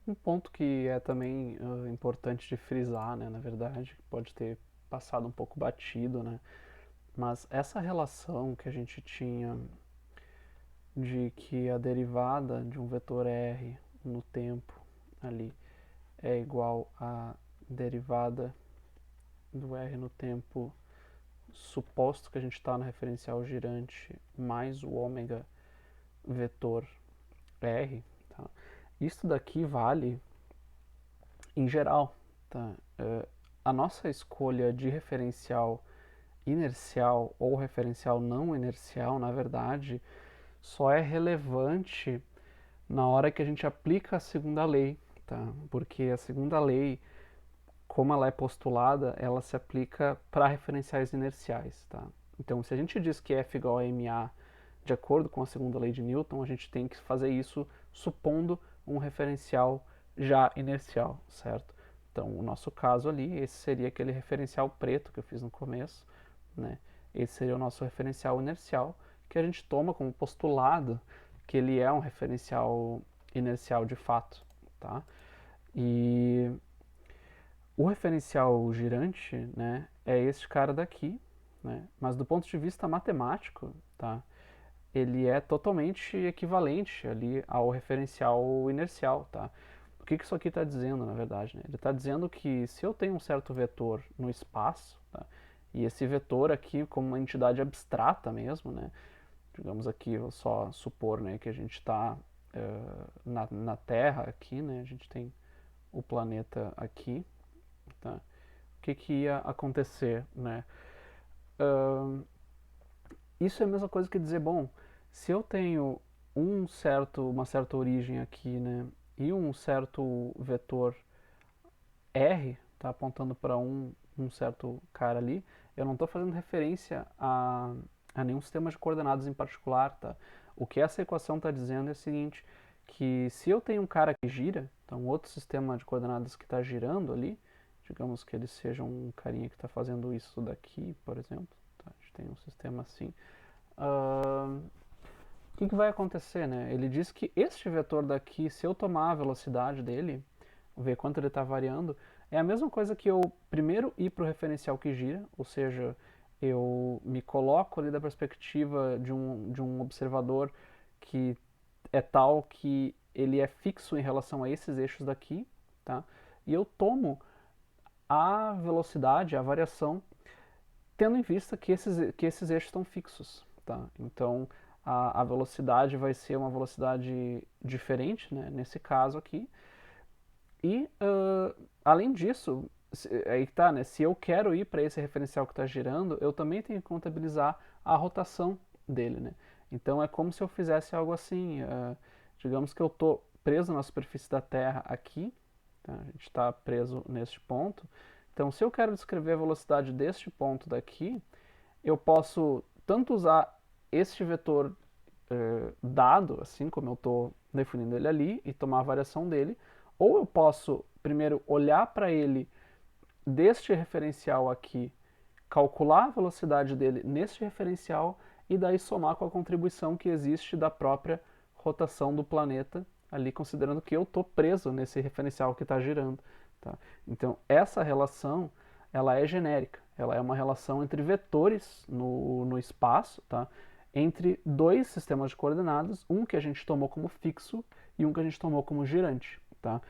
Um ponto que é também importante de frisar, né, na verdade, que pode ter passado um pouco batido, né, mas essa relação que a gente tinha de que a derivada de um vetor r no tempo ali é igual à derivada do r no tempo suposto que a gente está no referencial girante mais o ômega vetor r, tá? Isso daqui vale em geral, tá? A nossa escolha de referencial inercial ou referencial não inercial, na verdade, só é relevante na hora que a gente aplica a segunda lei, tá? Porque a segunda lei, como ela é postulada, ela se aplica para referenciais inerciais, tá? Então, se a gente diz que F igual a ma de acordo com a segunda lei de Newton, a gente tem que fazer isso supondo um referencial já inercial, certo? Então, o nosso caso ali, esse seria aquele referencial preto que eu fiz no começo, né? Esse seria o nosso referencial inercial, que a gente toma como postulado que ele é um referencial inercial de fato, tá? E o referencial girante, né, é este cara daqui, né? Mas do ponto de vista matemático, tá? Ele é totalmente equivalente ali ao referencial inercial, tá? O que isso aqui está dizendo, na verdade? Né? Ele está dizendo que se eu tenho um certo vetor no espaço, tá? E esse vetor aqui como uma entidade abstrata mesmo, né? Digamos aqui, vou só supor, né, que a gente está na Terra aqui, né? A gente tem o planeta aqui, tá? O que ia acontecer, né? Uh, isso é a mesma coisa que dizer, bom, se eu tenho uma certa origem aqui, né, e um certo vetor r, tá apontando para um certo cara ali, eu não estou fazendo referência a nenhum sistema de coordenadas em particular, tá? O que essa equação está dizendo é o seguinte, que se eu tenho um cara que gira, então outro sistema de coordenadas que está girando ali, digamos que ele seja um carinha que está fazendo isso daqui, por exemplo, tá? A gente tem um sistema assim. O que vai acontecer, né? Ele diz que este vetor daqui, se eu tomar a velocidade dele, ver quanto ele está variando, é a mesma coisa que eu primeiro ir para o referencial que gira, ou seja, eu me coloco ali da perspectiva de um observador que é tal que ele é fixo em relação a esses eixos daqui, tá? E eu tomo a velocidade, a variação, tendo em vista que esses eixos estão fixos, tá? Então, a velocidade vai ser uma velocidade diferente, né, nesse caso aqui. E, além disso, aí tá, né, se eu quero ir para esse referencial que está girando, eu também tenho que contabilizar a rotação dele, né? Então, é como se eu fizesse algo assim, digamos que eu estou preso na superfície da Terra aqui, tá? A gente está preso neste ponto. Então, se eu quero descrever a velocidade deste ponto daqui, eu posso tanto usar este vetor dado, assim como eu estou definindo ele ali, e tomar a variação dele, ou eu posso primeiro olhar para ele deste referencial aqui, calcular a velocidade dele neste referencial e daí somar com a contribuição que existe da própria rotação do planeta, ali considerando que eu estou preso nesse referencial que está girando. Tá? Então, essa relação ela é genérica, ela é uma relação entre vetores no espaço, tá? Entre dois sistemas de coordenadas, um que a gente tomou como fixo e um que a gente tomou como girante. Tá?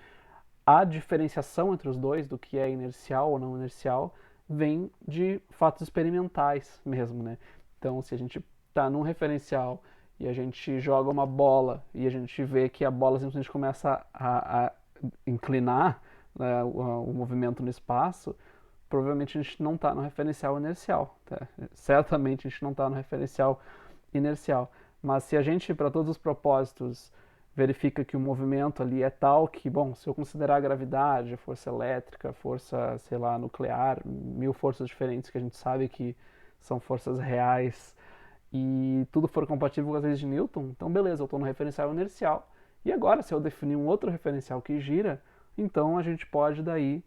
A diferenciação entre os dois, do que é inercial ou não inercial, vem de fatos experimentais mesmo, né? Então, se a gente está num referencial e a gente joga uma bola e a gente vê que a bola simplesmente começa a inclinar, né, o movimento no espaço, provavelmente a gente não está no referencial inercial. Tá? Certamente a gente não está no referencial inercial. Mas se a gente, para todos os propósitos, verifica que o movimento ali é tal que, bom, se eu considerar a gravidade, a força elétrica, a força, sei lá, nuclear, mil forças diferentes que a gente sabe que são forças reais e tudo for compatível com as leis de Newton, então beleza, eu estou no referencial inercial. E agora, se eu definir um outro referencial que gira, então a gente pode daí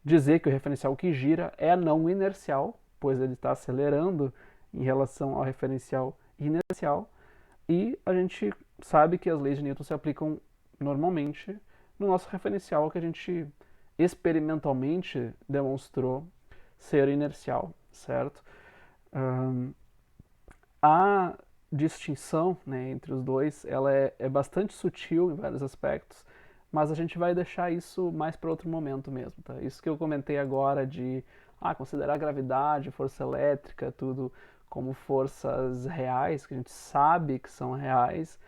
dizer que o referencial que gira é não inercial, pois ele está acelerando em relação ao referencial inercial, e a gente sabe que as leis de Newton se aplicam normalmente no nosso referencial que a gente experimentalmente demonstrou ser inercial, certo? A distinção, né, entre os dois, ela é bastante sutil em vários aspectos, mas a gente vai deixar isso mais para outro momento mesmo, tá? Isso que eu comentei agora de considerar gravidade, força elétrica, tudo como forças reais, que a gente sabe que são reais,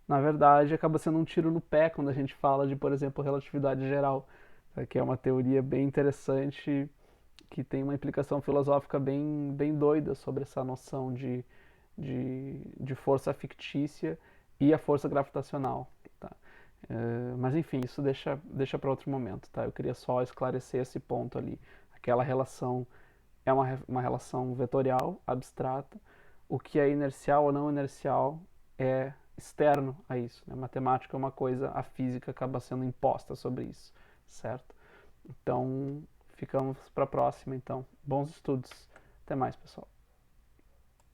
na verdade acaba sendo um tiro no pé quando a gente fala de, por exemplo, relatividade geral, tá? Que é uma teoria bem interessante que tem uma implicação filosófica bem doida sobre essa noção de força fictícia e a força gravitacional. Tá? Mas enfim, isso deixa para outro momento. Tá? Eu queria só esclarecer esse ponto ali. Aquela relação é uma relação vetorial, abstrata. O que é inercial ou não inercial é externo a isso. Né? Matemática é uma coisa, a física acaba sendo imposta sobre isso, certo? Então, ficamos para a próxima, então. Bons estudos. Até mais, pessoal.